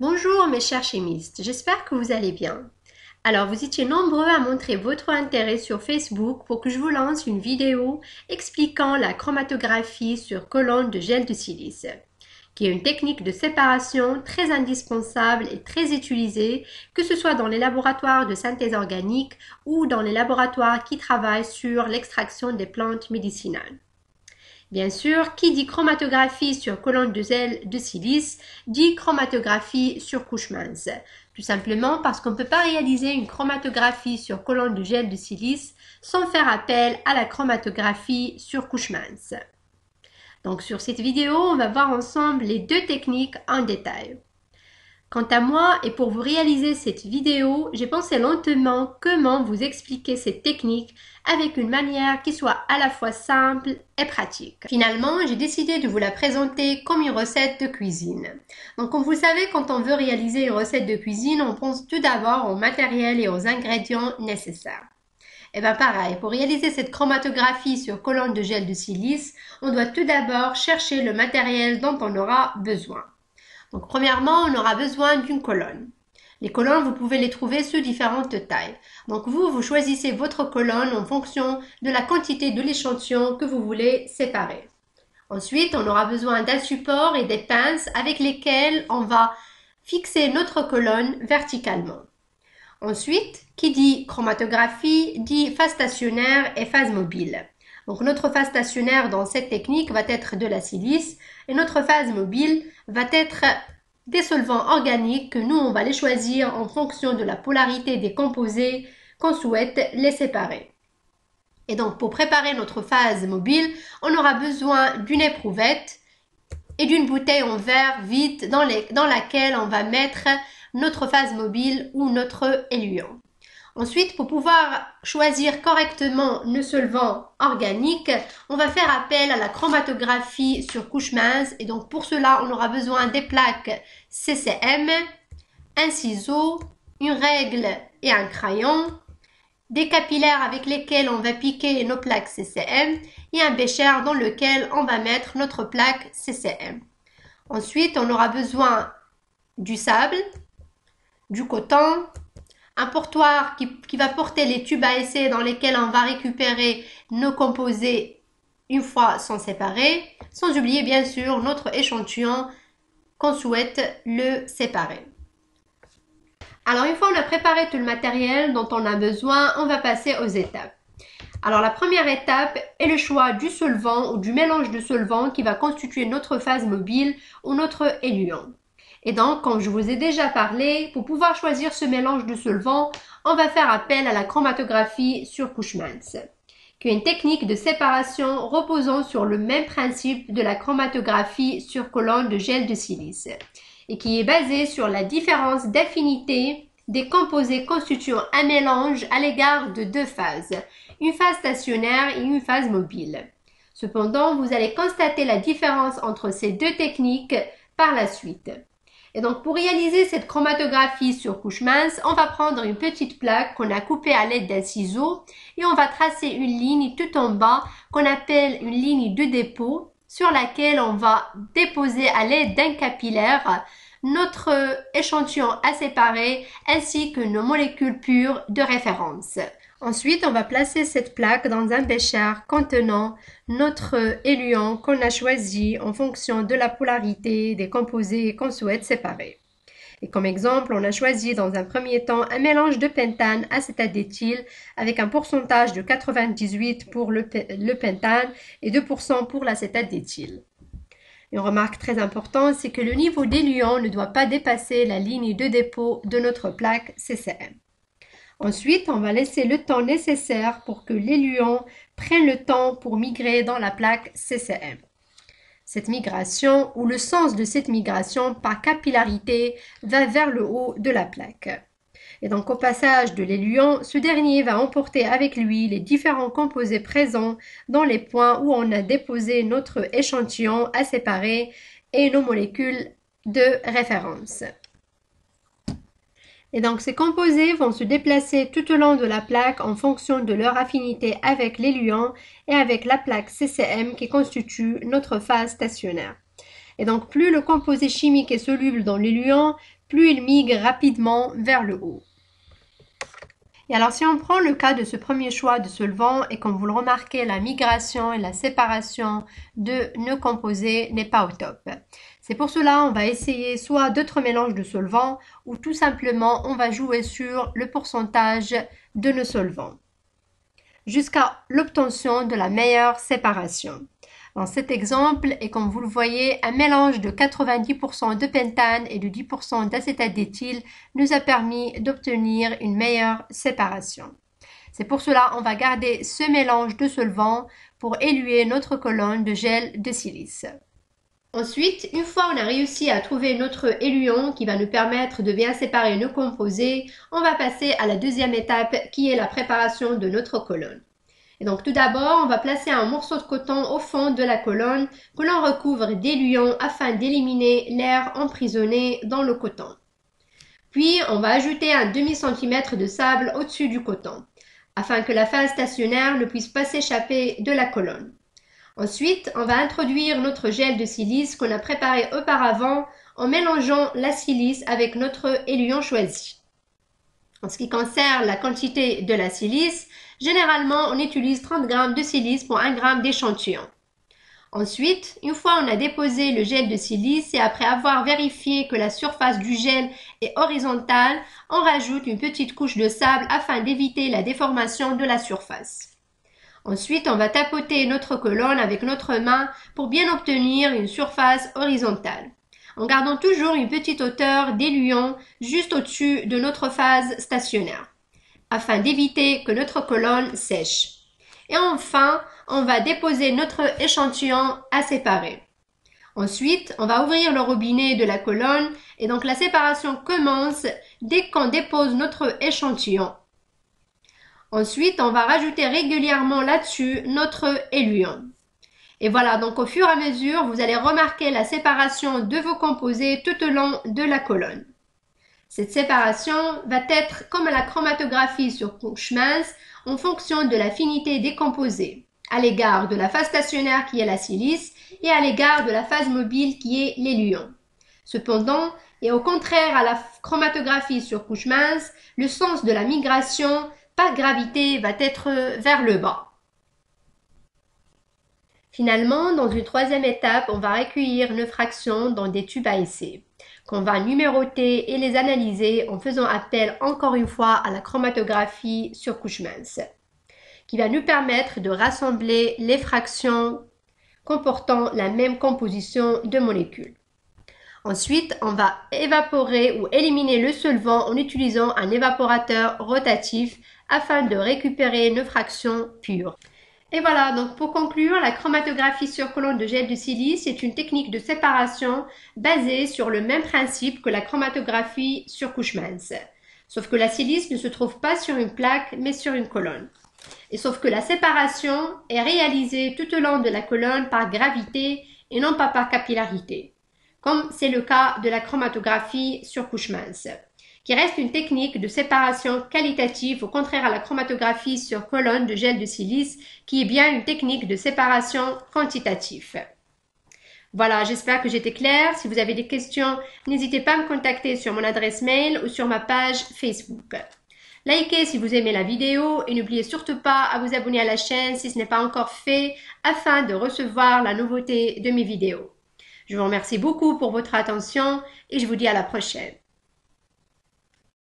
Bonjour mes chers chimistes, j'espère que vous allez bien. Alors vous étiez nombreux à montrer votre intérêt sur Facebook pour que je vous lance une vidéo expliquant la chromatographie sur colonne de gel de silice, qui est une technique de séparation très indispensable et très utilisée, que ce soit dans les laboratoires de synthèse organique ou dans les laboratoires qui travaillent sur l'extraction des plantes médicinales. Bien sûr, qui dit chromatographie sur colonne de gel de silice dit chromatographie sur couche mince. Tout simplement parce qu'on ne peut pas réaliser une chromatographie sur colonne de gel de silice sans faire appel à la chromatographie sur couche mince. Donc sur cette vidéo, on va voir ensemble les deux techniques en détail. Quant à moi, et pour vous réaliser cette vidéo, j'ai pensé lentement comment vous expliquer cette technique avec une manière qui soit à la fois simple et pratique. Finalement, j'ai décidé de vous la présenter comme une recette de cuisine. Donc comme vous le savez, quand on veut réaliser une recette de cuisine, on pense tout d'abord au matériel et aux ingrédients nécessaires. Et bien pareil, pour réaliser cette chromatographie sur colonne de gel de silice, on doit tout d'abord chercher le matériel dont on aura besoin. Donc premièrement, on aura besoin d'une colonne. Les colonnes, vous pouvez les trouver sous différentes tailles. Donc vous choisissez votre colonne en fonction de la quantité de l'échantillon que vous voulez séparer. Ensuite, on aura besoin d'un support et des pinces avec lesquelles on va fixer notre colonne verticalement. Ensuite, qui dit chromatographie dit phase stationnaire et phase mobile. Donc notre phase stationnaire dans cette technique va être de la silice et notre phase mobile va être des solvants organiques que nous on va les choisir en fonction de la polarité des composés qu'on souhaite les séparer. Et donc pour préparer notre phase mobile, on aura besoin d'une éprouvette et d'une bouteille en verre vide dans laquelle on va mettre notre phase mobile ou notre éluant. Ensuite, pour pouvoir choisir correctement nos solvants organiques, on va faire appel à la chromatographie sur couche mince. Et donc, pour cela, on aura besoin des plaques CCM, un ciseau, une règle et un crayon, des capillaires avec lesquels on va piquer nos plaques CCM et un bécher dans lequel on va mettre notre plaque CCM. Ensuite, on aura besoin du sable, du coton, un portoir qui va porter les tubes à essai dans lesquels on va récupérer nos composés une fois sont séparés, sans oublier bien sûr notre échantillon qu'on souhaite le séparer. Alors une fois on a préparé tout le matériel dont on a besoin, on va passer aux étapes. Alors la première étape est le choix du solvant ou du mélange de solvants qui va constituer notre phase mobile ou notre éluant. Et donc, comme je vous ai déjà parlé, pour pouvoir choisir ce mélange de solvants, on va faire appel à la chromatographie sur couche mince, qui est une technique de séparation reposant sur le même principe de la chromatographie sur colonne de gel de silice, et qui est basée sur la différence d'affinité des composés constituant un mélange à l'égard de deux phases, une phase stationnaire et une phase mobile. Cependant, vous allez constater la différence entre ces deux techniques par la suite. Et donc, pour réaliser cette chromatographie sur couche mince, on va prendre une petite plaque qu'on a coupée à l'aide d'un ciseau et on va tracer une ligne tout en bas qu'on appelle une ligne de dépôt sur laquelle on va déposer à l'aide d'un capillaire notre échantillon à séparer ainsi que nos molécules pures de référence. Ensuite, on va placer cette plaque dans un bécher contenant notre éluant qu'on a choisi en fonction de la polarité des composés qu'on souhaite séparer. Et comme exemple, on a choisi dans un premier temps un mélange de pentane acétate d'éthyle avec un pourcentage de 98 pour le pentane et 2% pour l'acétate d'éthyle. Une remarque très importante, c'est que le niveau d'éluant ne doit pas dépasser la ligne de dépôt de notre plaque CCM. Ensuite, on va laisser le temps nécessaire pour que l'éluant prenne le temps pour migrer dans la plaque CCM. Cette migration, ou le sens de cette migration par capillarité, va vers le haut de la plaque. Et donc au passage de l'éluant, ce dernier va emporter avec lui les différents composés présents dans les points où on a déposé notre échantillon à séparer et nos molécules de référence. Et donc ces composés vont se déplacer tout au long de la plaque en fonction de leur affinité avec l'éluant et avec la plaque CCM qui constitue notre phase stationnaire. Et donc plus le composé chimique est soluble dans l'éluant, plus il migre rapidement vers le haut. Et alors si on prend le cas de ce premier choix de solvant et comme vous le remarquez, la migration et la séparation de nos composés n'est pas au top. C'est pour cela on va essayer soit d'autres mélanges de solvants ou tout simplement on va jouer sur le pourcentage de nos solvants jusqu'à l'obtention de la meilleure séparation. Dans cet exemple, et comme vous le voyez, un mélange de 90% de pentane et de 10% d'acétate d'éthyle nous a permis d'obtenir une meilleure séparation. C'est pour cela qu'on va garder ce mélange de solvant pour éluer notre colonne de gel de silice. Ensuite, une fois on a réussi à trouver notre éluant qui va nous permettre de bien séparer nos composés, on va passer à la deuxième étape qui est la préparation de notre colonne. Et donc tout d'abord, on va placer un morceau de coton au fond de la colonne que l'on recouvre d'éluant afin d'éliminer l'air emprisonné dans le coton. Puis, on va ajouter un demi-centimètre de sable au-dessus du coton afin que la phase stationnaire ne puisse pas s'échapper de la colonne. Ensuite, on va introduire notre gel de silice qu'on a préparé auparavant en mélangeant la silice avec notre éluant choisi. En ce qui concerne la quantité de la silice, généralement, on utilise 30 g de silice pour 1 g d'échantillon. Ensuite, une fois on a déposé le gel de silice et après avoir vérifié que la surface du gel est horizontale, on rajoute une petite couche de sable afin d'éviter la déformation de la surface. Ensuite, on va tapoter notre colonne avec notre main pour bien obtenir une surface horizontale, en gardant toujours une petite hauteur d'éluant juste au-dessus de notre phase stationnaire, afin d'éviter que notre colonne sèche. Et enfin, on va déposer notre échantillon à séparer. Ensuite, on va ouvrir le robinet de la colonne et donc la séparation commence dès qu'on dépose notre échantillon. Ensuite, on va rajouter régulièrement là-dessus notre éluant. Et voilà, donc au fur et à mesure, vous allez remarquer la séparation de vos composés tout au long de la colonne. Cette séparation va être comme la chromatographie sur couche mince en fonction de la finité des composés, à l'égard de la phase stationnaire qui est la silice et à l'égard de la phase mobile qui est l'éluant. Cependant, et au contraire à la chromatographie sur couche mince, le sens de la migration par gravité va être vers le bas. Finalement, dans une troisième étape, on va recueillir nos fractions dans des tubes à essai, qu'on va numéroter et les analyser en faisant appel encore une fois à la chromatographie sur couche mince, qui va nous permettre de rassembler les fractions comportant la même composition de molécules. Ensuite, on va évaporer ou éliminer le solvant en utilisant un évaporateur rotatif afin de récupérer nos fractions pures. Et voilà, donc pour conclure, la chromatographie sur colonne de gel de silice est une technique de séparation basée sur le même principe que la chromatographie sur couche mince. Sauf que la silice ne se trouve pas sur une plaque, mais sur une colonne. Et sauf que la séparation est réalisée tout au long de la colonne par gravité et non pas par capillarité, comme c'est le cas de la chromatographie sur couche mince, qui reste une technique de séparation qualitative au contraire à la chromatographie sur colonne de gel de silice, qui est bien une technique de séparation quantitative. Voilà, j'espère que j'étais claire. Si vous avez des questions, n'hésitez pas à me contacter sur mon adresse mail ou sur ma page Facebook. Likez si vous aimez la vidéo et n'oubliez surtout pas à vous abonner à la chaîne si ce n'est pas encore fait afin de recevoir la nouveauté de mes vidéos. Je vous remercie beaucoup pour votre attention et je vous dis à la prochaine.